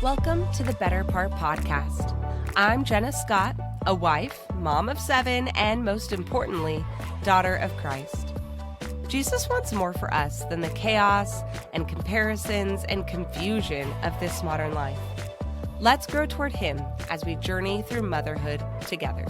Welcome to the Better Part Podcast. I'm Jenna Scott, a wife, mom of 7, and most importantly, daughter of Christ. Jesus wants more for us than the chaos and comparisons and confusion of this modern life. Let's grow toward Him as we journey through motherhood together.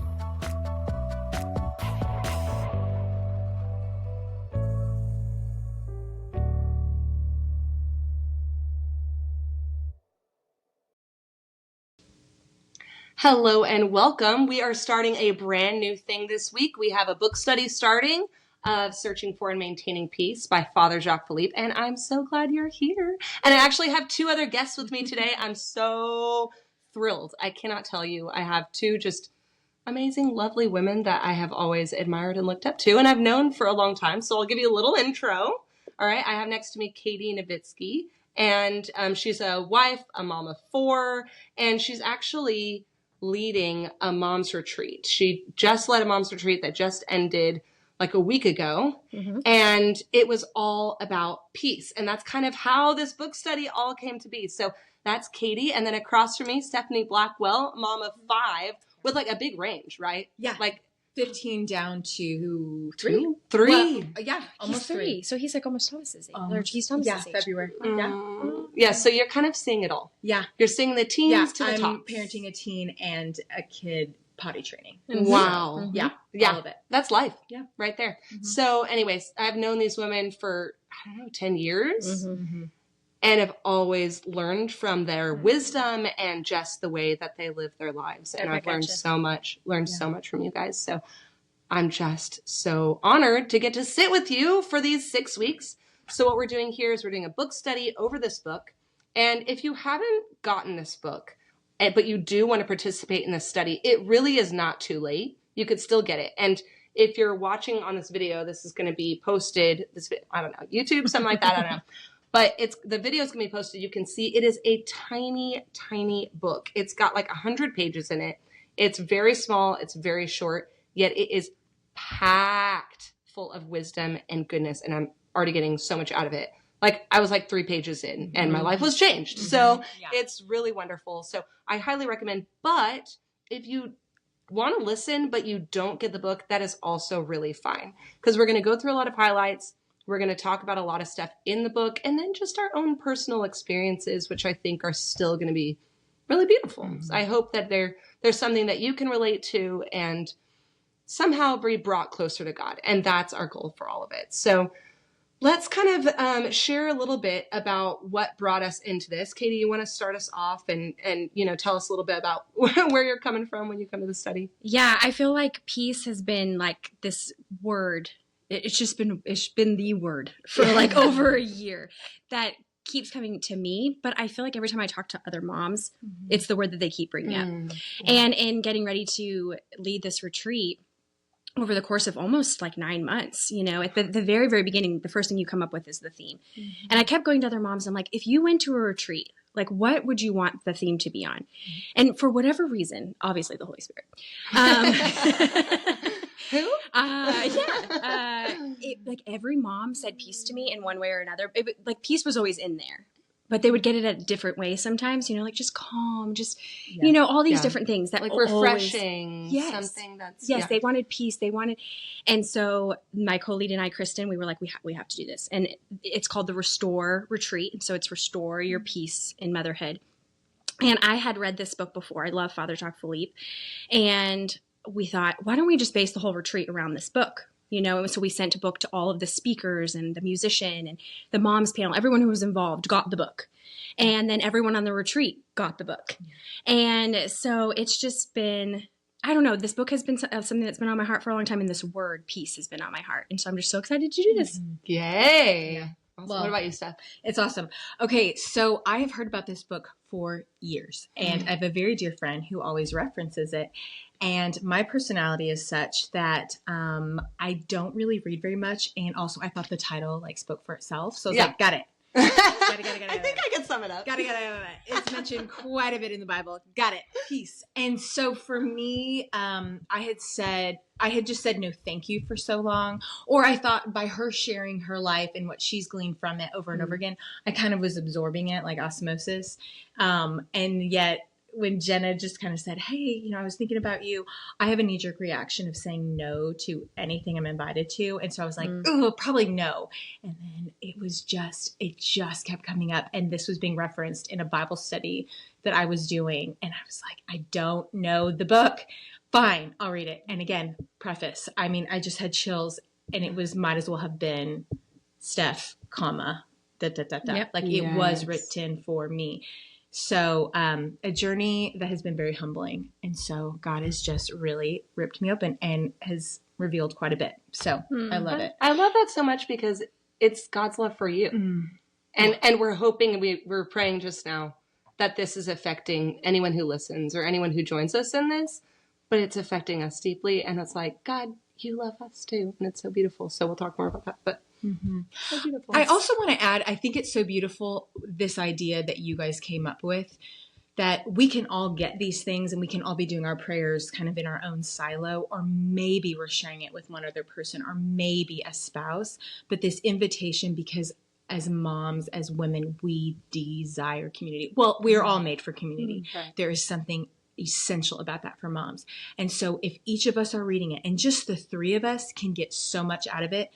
Hello and welcome. We are starting a brand new thing this week. We have a book study starting of Searching for and Maintaining Peace by Father Jacques Philippe, and I'm so glad you're here. And I actually have 2 other guests with me today. I'm so thrilled. I cannot tell you. I have 2 just amazing, lovely women that I have always admired and looked up to, and I've known for a long time. So I'll give you a little intro. All right. I have next to me Katie Novitsky, and she's a wife, a mom of 4, and she's actually leading a mom's retreat. She just led a mom's retreat that just ended like a week ago. And it was all about peace. And that's kind of how this book study all came to be. So that's Katie. And then across from me, Stefani Blackwell, mom of 5 with like a big range, right? Yeah. Like 15 down to 3. 3. Well, yeah, almost he's 3. So he's like almost Thomas's age. Or he's Thomas's age. February. Yeah. So you're kind of seeing it all. Yeah. You're seeing the teens to the I'm top. parenting a teen and a kid potty training. Wow. Yeah. Yeah. All of it. That's life. Yeah. Right there. So anyways, I've known these women for, 10 years and have always learned from their wisdom and just the way that they live their lives. And I've learned so much from you guys. So I'm just so honored to get to sit with you for these 6 weeks. So what we're doing here is we're doing a book study over this book. And if you haven't gotten this book, but you do want to participate in this study, it really is not too late. You could still get it. And if you're watching on this video, this is going to be posted, I don't know, YouTube, something like that, I don't know. But the video is going to be posted. You can see it is a tiny, tiny book. It's got like 100 pages in it. It's very small. It's very short, yet it is packed full of wisdom and goodness. And I'm already getting so much out of it. Like I was like 3 pages in and my life was changed. So it's really wonderful. So I highly recommend, but if you want to listen, but you don't get the book, that is also really fine. Because we're going to go through a lot of highlights. We're going to talk about a lot of stuff in the book and then just our own personal experiences, which I think are still going to be really beautiful. So I hope that there's something that you can relate to and somehow be brought closer to God. And that's our goal for all of it. So let's kind of share a little bit about what brought us into this. Katie, you want to start us off and tell us a little bit about where you're coming from when you come to the study? Yeah, I feel like peace has been like this word. It's been the word for like over a year that keeps coming to me. But I feel like every time I talk to other moms, it's the word that they keep bringing up. And in getting ready to lead this retreat, over the course of almost like 9 months, at the very, very beginning, the first thing you come up with is the theme. And I kept going to other moms. I'm like, if you went to a retreat, like what would you want the theme to be on? And for whatever reason, obviously the Holy Spirit. Who? Like every mom said peace to me in one way or another. Like peace was always in there. But they would get it a different way sometimes, like just calm, just, all these different things that like always, refreshing, something that's, they wanted peace. And so my co-lead and I, Kristen, we were like, we have to do this. And it's called the Restore Retreat. And so it's Restore Your Peace in Motherhood. And I had read this book before. I love Father Jacques Philippe. And we thought, why don't we just base the whole retreat around this book? And so we sent a book to all of the speakers and the musician and the moms panel. Everyone who was involved got the book. And then everyone on the retreat got the book. And so it's just been, I don't know, this book has been something that's been on my heart for a long time. And this word, peace, has been on my heart. And so I'm just so excited to do this. Yay. Yeah. Awesome. Well, what about you, Steph? It's awesome. Okay, so I have heard about this book for years. And I have a very dear friend who always references it. And my personality is such that I don't really read very much. And also I thought the title spoke for itself. So I was like, got it. I think I can sum it up. Got it. It's mentioned quite a bit in the Bible. Got it. Peace. And so for me, I had just said no thank you for so long. Or I thought by her sharing her life and what she's gleaned from it over and over again, I kind of was absorbing it like osmosis. And yet when Jenna just kind of said, hey, I was thinking about you, I have a knee-jerk reaction of saying no to anything I'm invited to. And so I was like, oh, probably no. And then it just kept coming up. And this was being referenced in a Bible study that I was doing. And I was like, I don't know the book. Fine, I'll read it. And again, preface. I mean, I just had chills, and it might as well have been Steph, comma, Yep. Like it was written for me. So a journey that has been very humbling. And so God has just really ripped me open and has revealed quite a bit. So I love it. I love that so much because it's God's love for you. And we're hoping, we're praying just now that this is affecting anyone who listens or anyone who joins us in this, but it's affecting us deeply. And it's like, God, you love us too. And it's so beautiful. So we'll talk more about that. But so beautiful. I also want to add, I think it's so beautiful, this idea that you guys came up with, that we can all get these things and we can all be doing our prayers kind of in our own silo, or maybe we're sharing it with one other person, or maybe a spouse, but this invitation, because as moms, as women, we desire community. Well, we are all made for community. Right. There is something essential about that for moms. And so if each of us are reading it and just the three of us can get so much out of it,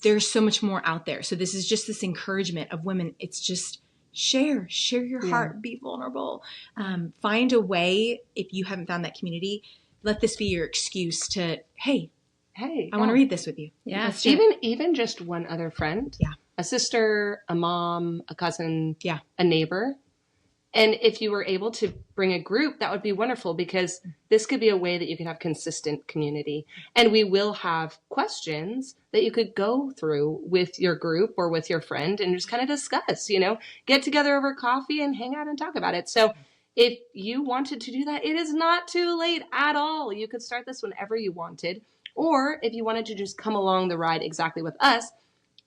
there's so much more out there. So this is just this encouragement of women. It's just share your heart, be vulnerable. Find a way, if you haven't found that community, let this be your excuse to, hey, I want to read this with you. Yeah. Even just one other friend. Yeah. A sister, a mom, a cousin, Yeah. a neighbor. And if you were able to bring a group, that would be wonderful, because this could be a way that you can have consistent community. And we will have questions that you could go through with your group or with your friend and just kind of discuss, get together over coffee and hang out and talk about it. So if you wanted to do that, it is not too late at all. You could start this whenever you wanted. Or if you wanted to just come along the ride exactly with us,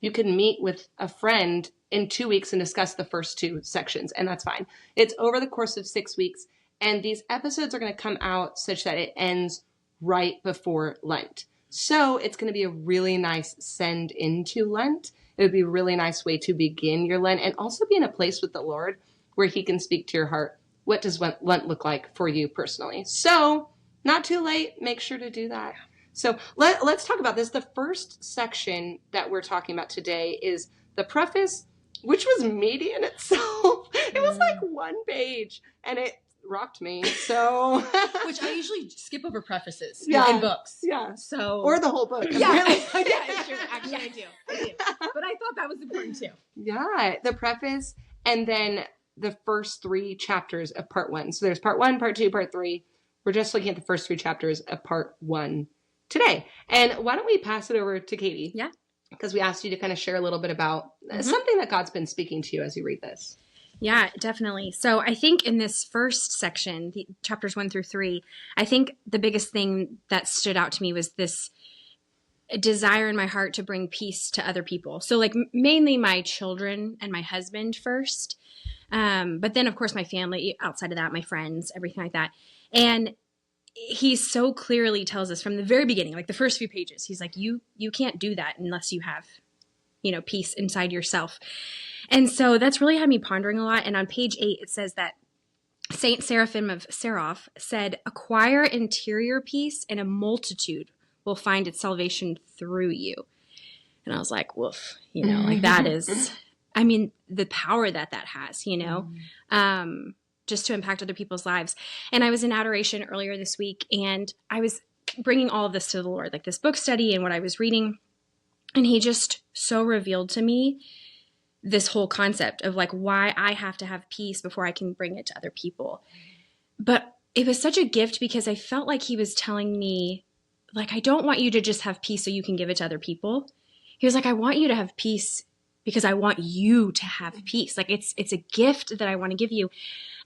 you can meet with a friend in 2 weeks and discuss the first two sections, and that's fine. It's over the course of 6 weeks, and these episodes are going to come out such that it ends right before Lent. So it's going to be a really nice send into Lent. It would be a really nice way to begin your Lent and also be in a place with the Lord where he can speak to your heart. What does Lent look like for you personally? So not too late. Make sure to do that. So let's talk about this. The first section that we're talking about today is the preface, which was meaty in itself. It was like 1 page, and it rocked me. So, which I usually skip over prefaces in books. Yeah. So, or the whole book. Yeah, it's true. Actually, I do. But I thought that was important too. Yeah, the preface, and then the first 3 chapters of part 1. So there's part 1, part 2, part 3. We're just looking at the first 3 chapters of part 1 today. And why don't we pass it over to Katie? Yeah. Because we asked you to kind of share a little bit about something that God's been speaking to you as you read this. Yeah, definitely. So I think in this first section, the chapters 1 through 3, I think the biggest thing that stood out to me was this desire in my heart to bring peace to other people. So like mainly my children and my husband first. But then of course my family, outside of that, my friends, everything like that. And he so clearly tells us from the very beginning, like the first few pages, he's like, you can't do that unless you have, peace inside yourself. And so that's really had me pondering a lot. And on page 8, it says that Saint Seraphim of Seraph said, acquire interior peace and a multitude will find its salvation through you. And I was like, woof, like that is, the power that has, just to impact other people's lives. And I was in adoration earlier this week, and I was bringing all of this to the Lord, like this book study and what I was reading. And he just so revealed to me this whole concept of like why I have to have peace before I can bring it to other people. But it was such a gift because I felt like he was telling me, like, I don't want you to just have peace so you can give it to other people. He was like, I want you to have peace because I want you to have peace. Like it's a gift that I want to give you.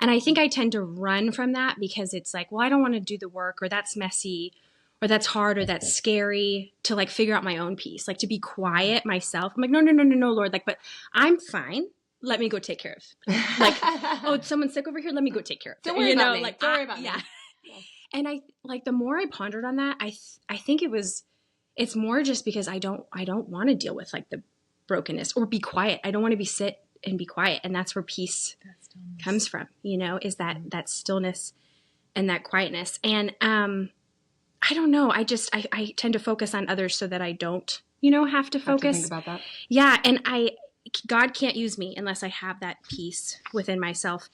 And I think I tend to run from that because it's like, well, I don't want to do the work, or that's messy, or that's hard, or that's scary to figure out my own peace, to be quiet myself. I'm like, no, Lord, but I'm fine. let me go take care of. Like, oh, someone's sick over here. Let me go take care of it. Don't worry about me. Like, Don't worry about me. Yeah. And I, like, the more I pondered on that, I think it's more just because I don't want to deal with like the brokenness or be quiet. I don't want to sit and be quiet. And that's where peace comes from, is that stillness and that quietness. And, I don't know. I tend to focus on others so that I don't, have to focus. Think about that. Yeah. And God can't use me unless I have that peace within myself.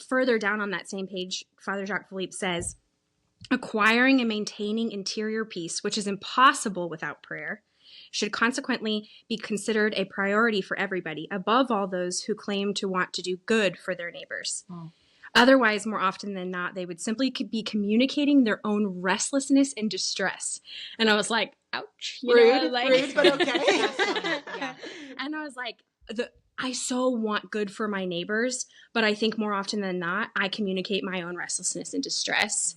Further down on that same page, Father Jacques Philippe says, acquiring and maintaining interior peace, which is impossible without prayer, should consequently be considered a priority for everybody, above all those who claim to want to do good for their neighbors. Oh. Otherwise, more often than not, they would simply be communicating their own restlessness and distress. And I was like, ouch. Rude, but okay. Yeah. And I was like, I so want good for my neighbors, but I think more often than not, I communicate my own restlessness and distress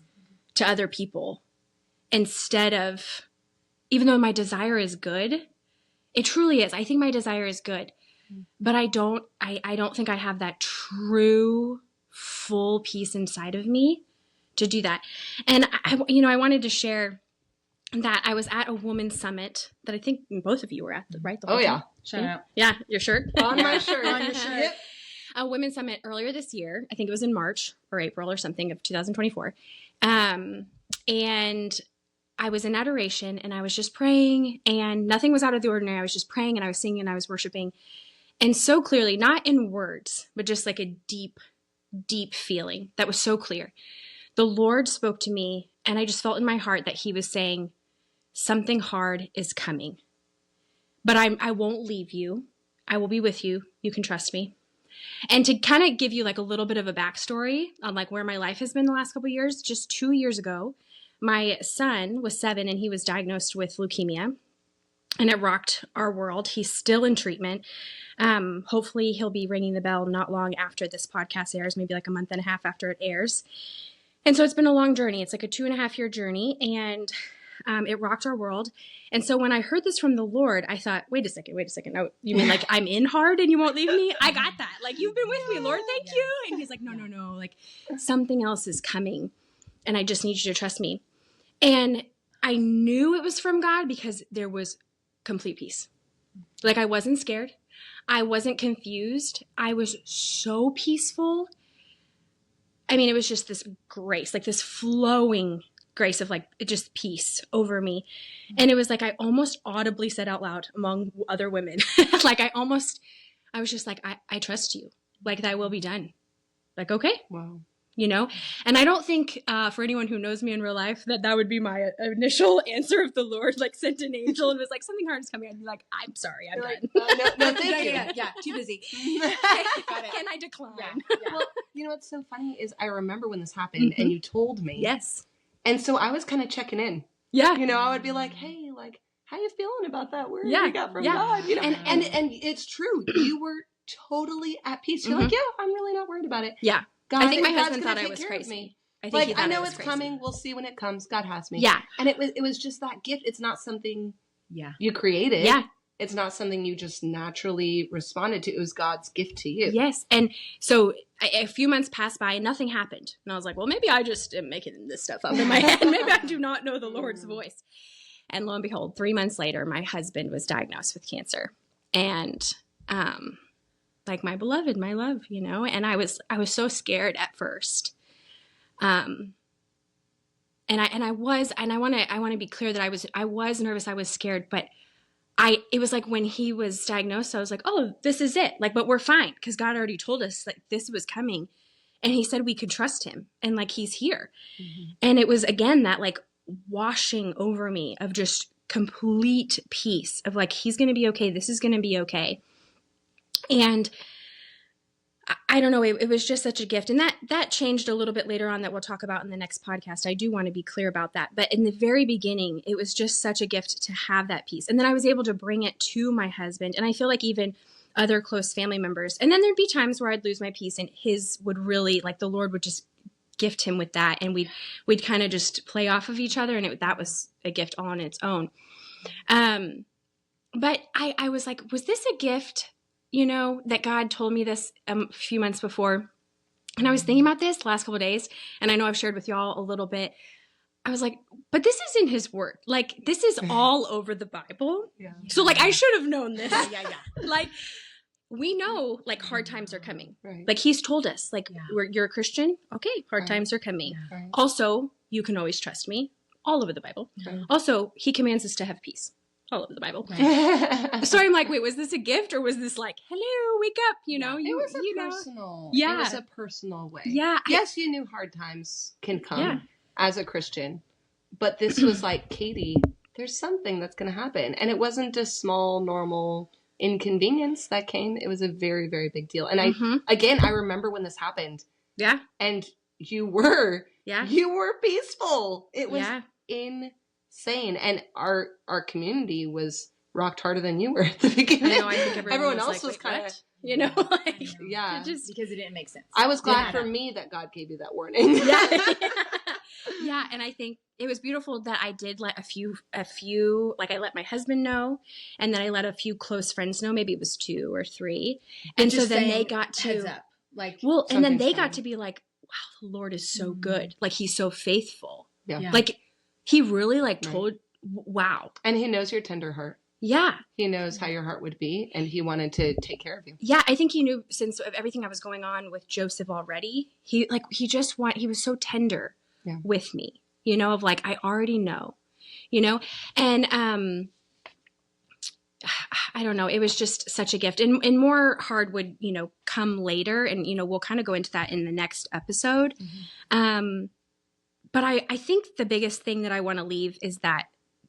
to other people instead of, even though my desire is good, it truly is. I think my desire is good, but I don't think I have that true full peace inside of me to do that. And I wanted to share that I was at a women's summit that I think both of you were at, right? Oh yeah. Shout out. Yeah, your shirt. On my shirt. On your shirt. Yep. A women's summit earlier this year. I think it was in March or April or something of 2024. And I was in adoration and I was just praying and nothing was out of the ordinary. I was just praying and I was singing and I was worshiping. And so clearly, not in words, but just like a deep, deep feeling that was so clear. The Lord spoke to me and I just felt in my heart that he was saying, something hard is coming, but I won't leave you. I will be with you. You can trust me. And to kind of give you like a little bit of a backstory on like where my life has been the last couple of years, just 2 years ago, my son was 7 and he was diagnosed with leukemia and it rocked our world. He's still in treatment. Hopefully he'll be ringing the bell not long after this podcast airs, maybe like a month and a half after it airs. And so it's been a long journey. It's like a 2.5-year journey and it rocked our world. And so when I heard this from the Lord, I thought, wait a second. No, you mean like I'm in hard and you won't leave me? I got that. Like, you've been with me, Lord. Thank you. And he's like, no. Like something else is coming and I just need you to trust me. And I knew it was from God because there was complete peace. Like I wasn't scared. I wasn't confused. I was so peaceful. I mean, it was just this grace, like this flowing grace of like just peace over me. And it was like I almost audibly said out loud among other women, like I was just like, I trust you. Like thy will be done. Like, okay. Wow. And I don't think for anyone who knows me in real life that would be my initial answer if the Lord like sent an angel and was like, something hard is coming. I'd be like, I'm sorry, I'm done. No, thank you. Yeah, too busy. Got it. Can I decline? Yeah. Well, what's so funny is I remember when this happened and you told me. Yes. And so I was kind of checking in. Yeah. I would be like, hey, like, how you feeling about that word you got from God? And it's true. You were totally at peace. You're like, yeah, I'm really not worried about it. Yeah. God, I think my God's husband thought I take was care of crazy. me. I know it's coming. We'll see when it comes. God has me. Yeah. And it was just that gift. It's not something you created. Yeah. It's not something you just naturally responded to. It was God's gift to you. Yes. And so a few months passed by and nothing happened. And I was like, well, maybe I just am making this stuff up in my head. Maybe I do not know the Lord's voice. And lo and behold, 3 months later, my husband was diagnosed with cancer. And like my beloved, my love, and I was so scared at first. And I want to be clear that I was nervous. I was scared, but it was like when he was diagnosed, I was like, oh, this is it. Like, but we're fine. Cause God already told us like this was coming and he said we could trust him and like, he's here. Mm-hmm. And it was again, that like washing over me of just complete peace of like, he's going to be okay. This is going to be okay. And I don't know, it was just such a gift. And that changed a little bit later on that we'll talk about in the next podcast. I do want to be clear about that. But in the very beginning, it was just such a gift to have that peace. And then I was able to bring it to my husband. And I feel like even other close family members. And then there'd be times where I'd lose my peace and his would really, like the Lord would just gift him with that. And we'd kind of just play off of each other. And that was a gift all on its own. But I was like, was this a gift that God told me this a few months before. And I was thinking about this the last couple of days, and I know I've shared with y'all a little bit. I was like, but this is in his word. Like, this is all over the Bible. Yeah. So, like, I should have known this. Yeah. Like, we know, like, hard times are coming. Right. Like, he's told us, like, you're a Christian. Okay, hard times are coming. Yeah. Right. Also, you can always trust me. All over the Bible. Right. Also, he commands us to have peace. All over the Bible. Right. So I'm like, wait, was this a gift or was this like, hello, wake up? It was a personal. Yeah. It was a personal way. Yeah. Yes, you knew hard times can come as a Christian, but this was like, Katie, there's something that's going to happen. And it wasn't a small, normal inconvenience that came. It was a very, very big deal. And I remember when this happened. Yeah. And you were peaceful. It was insane. And our community was rocked harder than you were at the beginning. I know, I think everyone else was kind of, because it didn't make sense. I was glad for me that God gave you that warning. Yeah, and I think it was beautiful that I did let a few, like I let my husband know, and then I let a few close friends know, maybe it was 2 or 3. And so then they got to, heads up. And then they got to be like, wow, the Lord is so good. Like, he's so faithful. Yeah. Like, he really told, wow. And he knows your tender heart. Yeah. He knows how your heart would be, and he wanted to take care of you. Yeah, I think he knew, since of everything that was going on with Joseph already, he was so tender with me, of like, I already know, and I don't know, it was just such a gift, and more hard would, come later, and, we'll kind of go into that in the next episode. But I think the biggest thing that I want to leave is that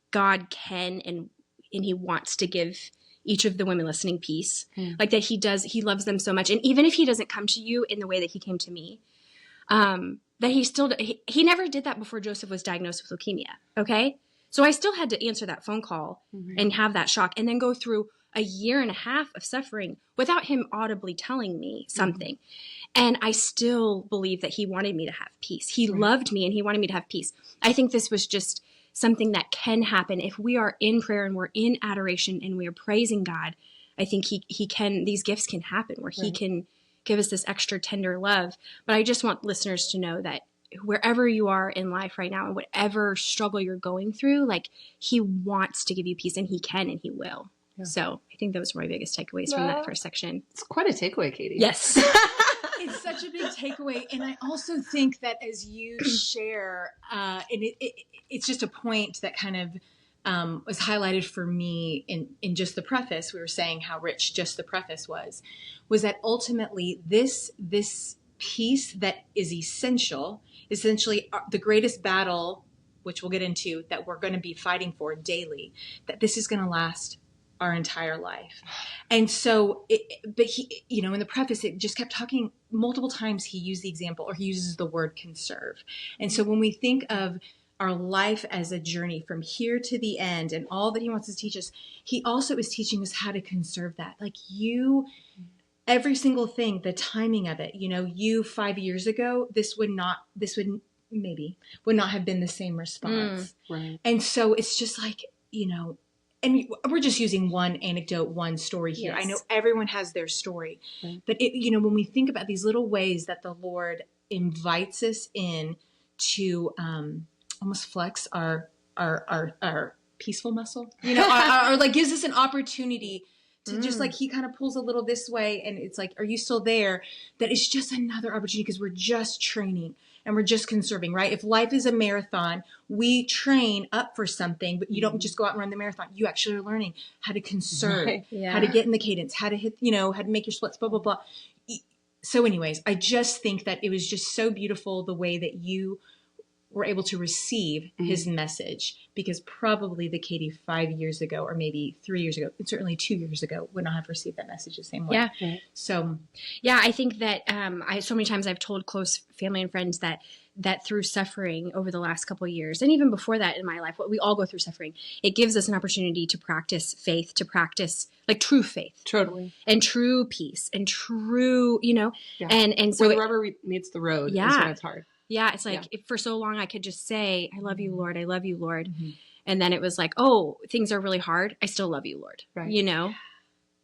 God can and he wants to give each of the women listening peace. Like, that he loves them so much. And even if he doesn't come to you in the way that he came to me, that he never did that before Joseph was diagnosed with leukemia. Okay. So I still had to answer that phone call and have that shock, and then go through a 1.5 years of suffering without him audibly telling me something. And I still believe that he wanted me to have peace. He loved me, and he wanted me to have peace. I think this was just something that can happen if we are in prayer and we're in adoration and we are praising God. I think these gifts can happen where he can give us this extra tender love. But I just want listeners to know that wherever you are in life right now, and whatever struggle you're going through, like, he wants to give you peace, and he can, and he will. Yeah. So I think those were my biggest takeaways from that first section. It's quite a takeaway, Katie. Yes. It's such a big takeaway. And I also think that as you share, and it's just a point that kind of was highlighted for me in just the preface. We were saying how rich just the preface was that ultimately this piece that is essentially the greatest battle, which we'll get into, that we're going to be fighting for daily, that this is going to last our entire life. And so, but he, in the preface, it just kept talking multiple times. He used the example, or he uses the word conserve. And so when we think of our life as a journey from here to the end and all that he wants to teach us, he also is teaching us how to conserve that. Like, every single thing, the timing of it, you 5 years ago, this would not have been the same response. Right. And so it's just like, and we're just using one anecdote, one story here. Yes. I know everyone has their story, but when we think about these little ways that the Lord invites us in to almost flex our peaceful muscle, or like gives us an opportunity to just like, he kind of pulls a little this way, and it's like, are you still there? That is just another opportunity, because we're just training. And we're just conserving, right? If life is a marathon, we train up for something, but you don't just go out and run the marathon. You actually are learning how to conserve, how to get in the cadence, how to hit, how to make your splits, blah, blah, blah. So anyways, I just think that it was just so beautiful the way that you were able to receive his message, because probably the Katie 5 years ago, or maybe 3 years ago, and certainly 2 years ago, would not have received that message the same way. Yeah. Right. So, I think that so many times I've told close family and friends that through suffering over the last couple of years, and even before that in my life, we all go through suffering, it gives us an opportunity to practice faith, to practice like true faith. Totally. And true peace, and true, and so where the rubber meets the road is when it's hard. Yeah, it's like, if for so long I could just say, I love you, Lord. I love you, Lord. And then it was like, oh, things are really hard. I still love you, Lord. Right.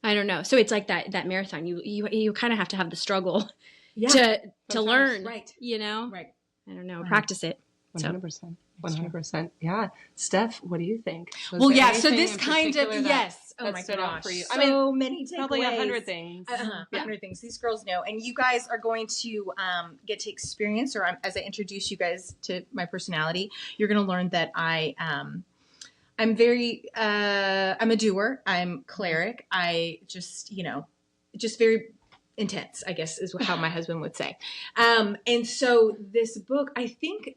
I don't know. So it's like that marathon. You kind of have to have the struggle Yeah. to learn, Right. you know? Right. I don't know. Right. Practice it. 100%. 100%. Yeah. Steph, what do you think? Was Well, there yeah. So anything this in kind of, particular yes. Oh that my stood out gosh. for you? So I mean, many takeaways. probably 100 things. 100 things. These girls know. And you guys are going to get to experience, or as I introduce you guys to my personality, you're going to learn that I'm very, I'm a doer. I'm cleric. I just, just very intense, I guess is how my husband would say. And so this book, I think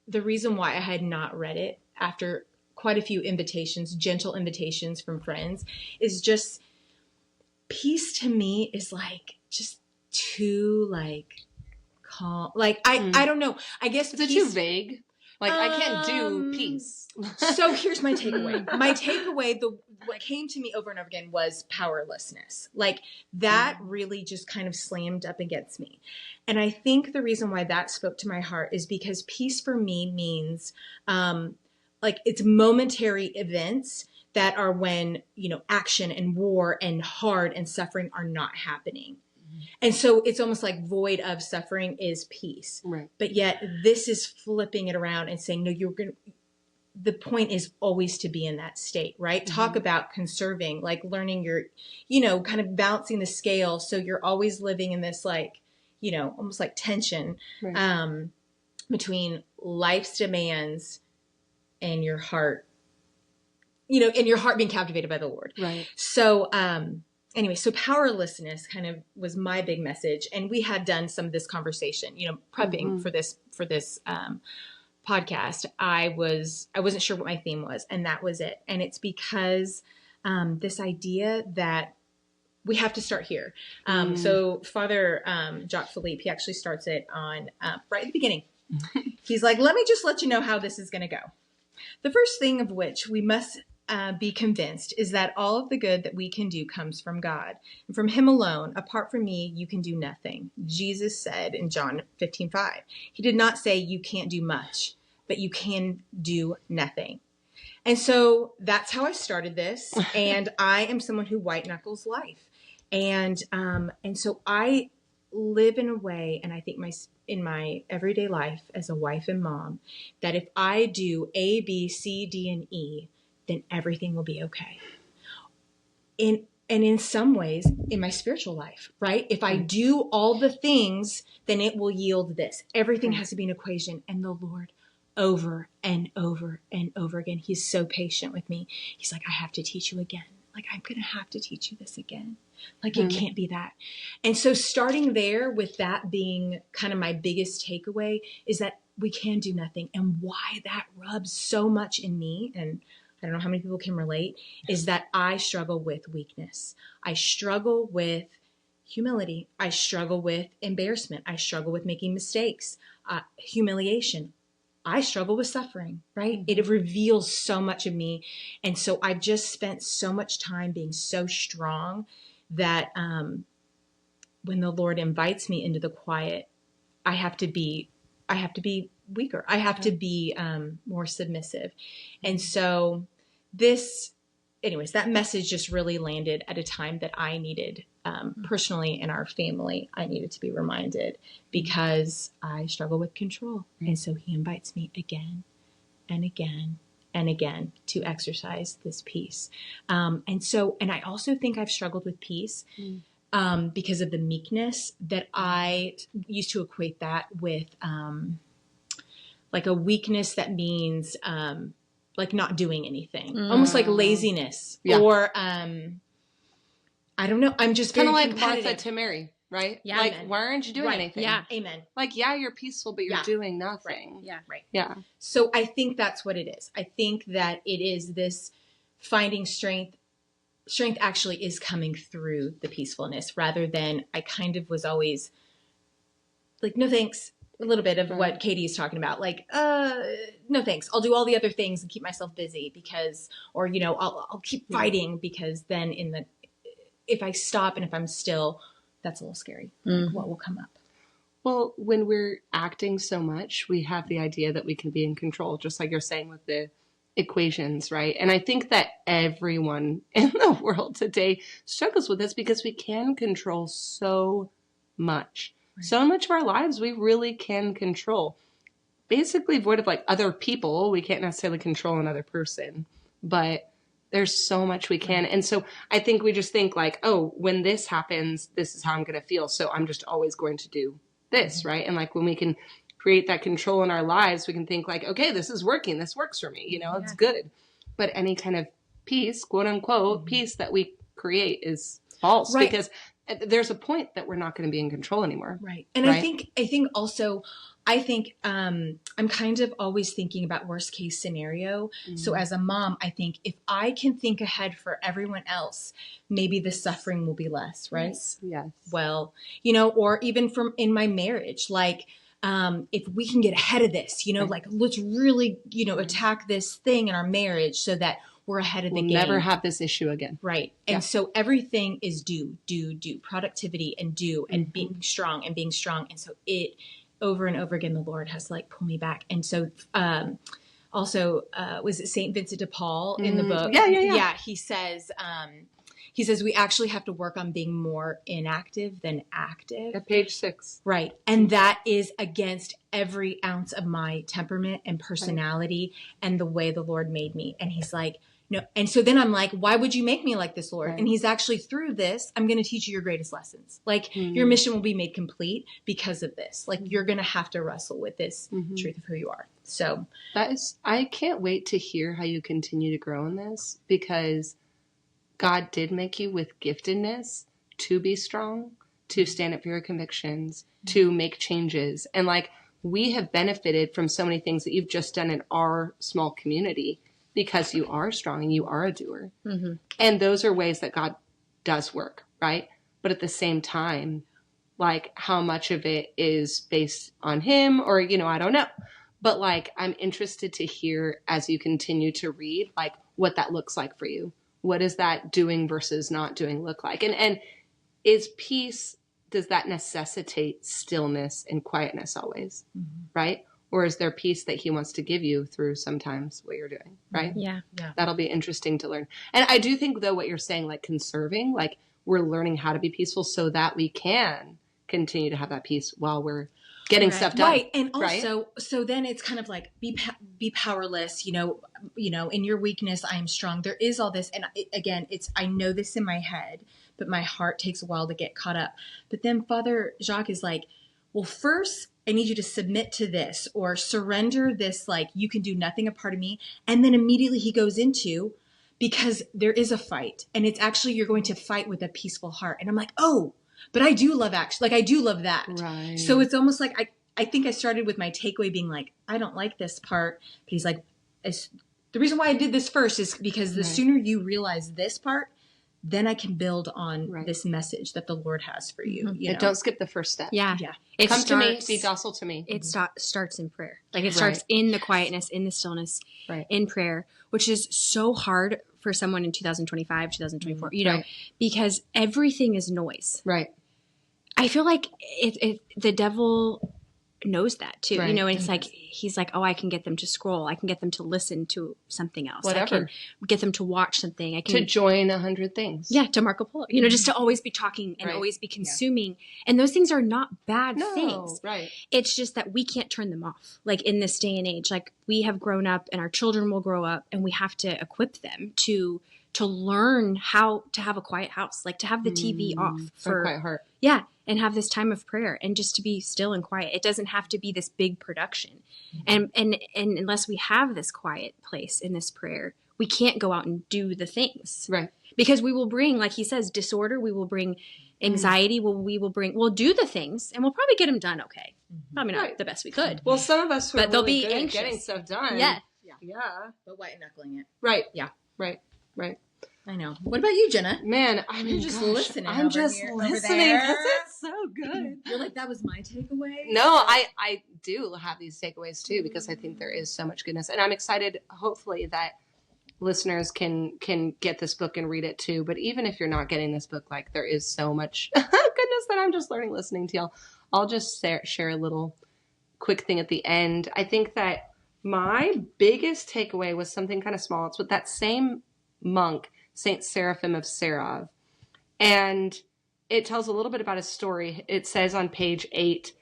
the reason why I had not read it after quite a few invitations, gentle invitations from friends, is just peace to me is like just too like calm. Like I don't know. I guess Is it too vague? Like I can't do peace. So here's my takeaway. My takeaway, what came to me over and over again was powerlessness. Like that really just kind of slammed up against me. And I think the reason why that spoke to my heart is because peace for me means like it's momentary events that are when, action and war and hard and suffering are not happening. And so it's almost like void of suffering is peace. Right. But yet this is flipping it around and saying, no, the point is always to be in that state, right? Mm-hmm. Talk about conserving, like learning your, kind of balancing the scale. So you're always living in this like, almost like tension between life's demands and your heart, and your heart being captivated by the Lord. Right. So, anyway, so powerlessness kind of was my big message. And we had done some of this conversation, prepping for this podcast. I wasn't sure what my theme was, and that was it. And it's because this idea that we have to start here. So Father Jacques Philippe, he actually starts it on right at the beginning. He's like, let me just let you know how this is going to go. The first thing of which we must be convinced is that all of the good that we can do comes from God. And from him alone, apart from me, you can do nothing. Jesus said in John 15:5, he did not say you can't do much, but you can do nothing. And so that's how I started this. And I am someone who white knuckles life. And so I live in a way, and I think in my everyday life as a wife and mom, that if I do A, B, C, D, and E, then everything will be okay. And in some ways, in my spiritual life, right? If I do all the things, then it will yield this. Everything has to be an equation. And the Lord, over and over and over again, he's so patient with me. He's like, I have to teach you again. Like, I'm going to have to teach you this again. Like, it can't be that. And so starting there with that being kind of my biggest takeaway is that we can do nothing. And why that rubs so much in me, and I don't know how many people can relate, is that I struggle with weakness. I struggle with humility. I struggle with embarrassment. I struggle with making mistakes, humiliation. I struggle with suffering, right? Mm-hmm. It reveals so much of me. And so I've just spent so much time being so strong that when the Lord invites me into the quiet, I have to be weaker. I have to be more submissive. And so that message just really landed at a time that I needed, personally in our family, I needed to be reminded because I struggle with control. And so he invites me again and again and again to exercise this peace. And I also think I've struggled with peace because of the meekness that I used to equate that with like a weakness that means like not doing anything, almost like laziness or I don't know. I'm just kind of like Martha to Mary, right? Yeah, like, amen. Why aren't you doing anything? Yeah, amen. Like, you're peaceful, but you're doing nothing. Right. Yeah, right. Yeah. So I think that's what it is. I think that it is this finding strength. Strength actually is coming through the peacefulness rather than I kind of was always like, no thanks. A little bit of what Katie is talking about. Like, no thanks. I'll do all the other things and keep myself busy because, or, I'll keep fighting because then if I stop and if I'm still, that's a little scary. Like, what will come up? Well, when we're acting so much, we have the idea that we can be in control, just like you're saying with the equations, right? And I think that everyone in the world today struggles with this because we can control so much. Right. So much of our lives we really can control. Basically void of like other people. We can't necessarily control another person, but there's so much we can. And so I think we just think like, oh, when this happens, this is how I'm going to feel. So I'm just always going to do this, right? And like when we can create that control in our lives, we can think like, okay, this is working. This works for me. You know, it's good. But any kind of peace, quote unquote, peace that we create is false because there's a point that we're not going to be in control anymore. Right. And I think also, I'm kind of always thinking about worst case scenario. Mm-hmm. So as a mom, I think if I can think ahead for everyone else, maybe the suffering will be less, right? Yes. Well, you know, or even from in my marriage, like, if we can get ahead of this, you know, like let's really, you know, attack this thing in our marriage so that we're ahead of the game. We'll never have this issue again. Right. And so everything is do, productivity and do, and being strong. And so it over and over again, the Lord has to like pull me back. And so, also, was it St. Vincent de Paul in the book? Yeah. He says we actually have to work on being more inactive than active. At page 6. Right. And that is against every ounce of my temperament and personality and the way the Lord made me. And he's like, no. And so then I'm like, why would you make me like this, Lord? Right. And he's actually through this, I'm going to teach you your greatest lessons. Like your mission will be made complete because of this. Like you're going to have to wrestle with this truth of who you are. So I can't wait to hear how you continue to grow in this, because God did make you with giftedness to be strong, to stand up for your convictions, to make changes. And like, we have benefited from so many things that you've just done in our small community because you are strong and you are a doer. Mm-hmm. And those are ways that God does work, right? But at the same time, like how much of it is based on him or, you know, I don't know. But like, I'm interested to hear as you continue to read, like what that looks like for you. What does that doing versus not doing look like? And is peace, does that necessitate stillness and quietness always, right? Or is there peace that he wants to give you through sometimes what you're doing, right? Yeah. That'll be interesting to learn. And I do think, though, what you're saying, like conserving, like we're learning how to be peaceful so that we can continue to have that peace while we're getting stuff done. Right. And also, so then it's kind of like be powerless, you know, in your weakness, I am strong. There is all this. And again, I know this in my head, but my heart takes a while to get caught up. But then Father Jacques is like, well, first I need you to submit to this or surrender this. Like you can do nothing apart of me. And then immediately he goes into, because there is a fight and it's actually, you're going to fight with a peaceful heart. And I'm like, oh, but I do love action. Like I do love that. Right. So it's almost like I think I started with my takeaway being like, I don't like this part. But he's like, the reason why I did this first is because the sooner you realize this part, then I can build on this message that the Lord has for you. Mm-hmm. You know? Don't skip the first step. Yeah. Come to me, be docile to me. It starts in prayer. Like it starts in the quietness, in the stillness, in prayer, which is so hard for someone in 2025, 2024, you know, because everything is noise. Right. I feel like the devil knows that too, you know, and it's like, he's like, oh, I can get them to scroll. I can get them to listen to something else. Whatever. I can get them to watch something. I can to join 100 things. Yeah. To Marco Polo, you know, just to always be talking and always be consuming. Yeah. And those things are not bad things. Right. It's just that we can't turn them off. Like in this day and age, like we have grown up and our children will grow up and we have to equip them to learn how to have a quiet house, like to have the TV off for a quiet heart. Yeah. And have this time of prayer and just to be still and quiet. It doesn't have to be this big production. And unless we have this quiet place in this prayer, we can't go out and do the things. Right. Because we will bring, like he says, disorder. We will bring anxiety. We'll do the things and we'll probably get them done. Okay. Probably not the best we could. Well, some of us but they'll be good anxious. At getting stuff done. Yeah. But white knuckling it. Right. Yeah. Right. I know. What about you, Jenna? Man, I mean, you're just listening. I'm just listening because it's so good. You're like, that was my takeaway? No, I do have these takeaways too, because I think there is so much goodness. And I'm excited, hopefully, that listeners can get this book and read it too. But even if you're not getting this book, like there is so much goodness that I'm just learning listening to y'all. I'll just share a little quick thing at the end. I think that My biggest takeaway was something kind of small. It's with that same monk, Saint Seraphim of Sarov. And it tells a little bit about his story. It says on page 8,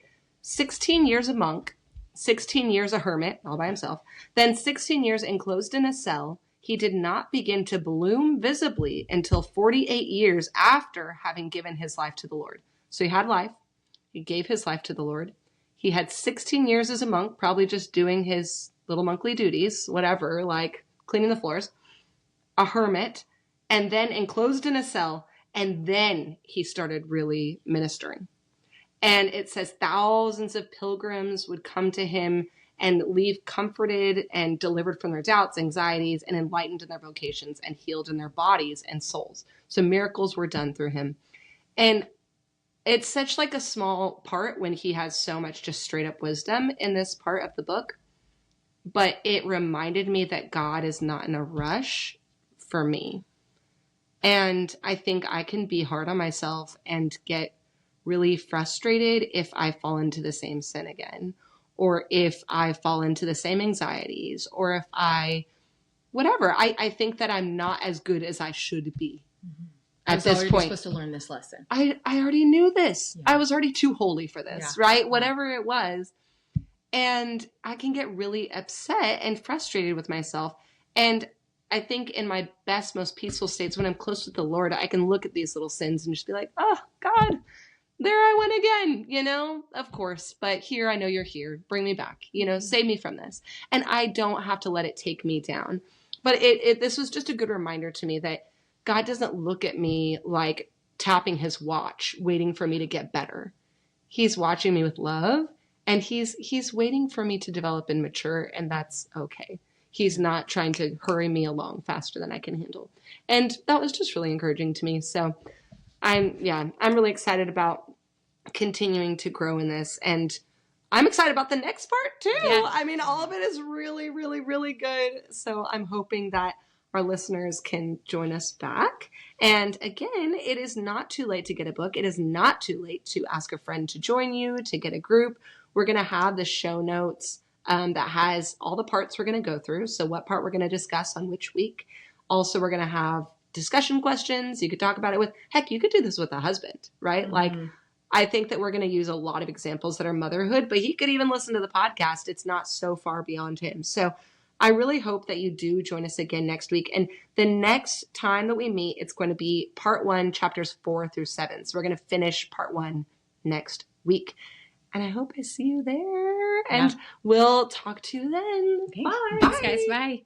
16 years a monk, 16 years a hermit, all by himself, then 16 years enclosed in a cell. He did not begin to bloom visibly until 48 years after having given his life to the Lord. So he had life. He gave his life to the Lord. He had 16 years as a monk, probably just doing his little monkly duties, whatever, like cleaning the floors, a hermit, and then enclosed in a cell. And then he started really ministering. And it says thousands of pilgrims would come to him and leave comforted and delivered from their doubts, anxieties, and enlightened in their vocations and healed in their bodies and souls. So miracles were done through him. And it's such like a small part when he has so much just straight up wisdom in this part of the book. But it reminded me that God is not in a rush for me. And I think I can be hard on myself and get really frustrated if I fall into the same sin again, or if I fall into the same anxieties, or if whatever. I think that I'm not as good as I should be at this point. You're supposed to learn this lesson. I already knew this. Yeah. I was already too holy for this, right? Whatever it was. And I can get really upset and frustrated with myself. And I think in my best, most peaceful states, when I'm close with the Lord, I can look at these little sins and just be like, oh, God, there I went again, of course. But here, I know you're here. Bring me back, save me from this. And I don't have to let it take me down. But this was just a good reminder to me that God doesn't look at me like tapping his watch, waiting for me to get better. He's watching me with love, and he's waiting for me to develop and mature, and that's okay. He's not trying to hurry me along faster than I can handle. And that was just really encouraging to me. So I'm really excited about continuing to grow in this. And I'm excited about the next part too. Yeah. I mean, all of it is really, really, really good. So I'm hoping that our listeners can join us back. And again, it is not too late to get a book. It is not too late to ask a friend to join you, to get a group. We're going to have the show notes that has all the parts we're going to go through. So what part we're going to discuss on which week. Also, we're going to have discussion questions. You could talk about it with, heck, you could do this with a husband, right? Mm-hmm. Like, I think that we're going to use a lot of examples that are motherhood, but he could even listen to the podcast. It's not so far beyond him. So I really hope that you do join us again next week. And the next time that we meet, it's going to be part 1, chapters 4 through 7. So we're going to finish part 1 next week. And I hope I see you there. And we'll talk to you then. Okay. Bye. Thanks, guys. Bye.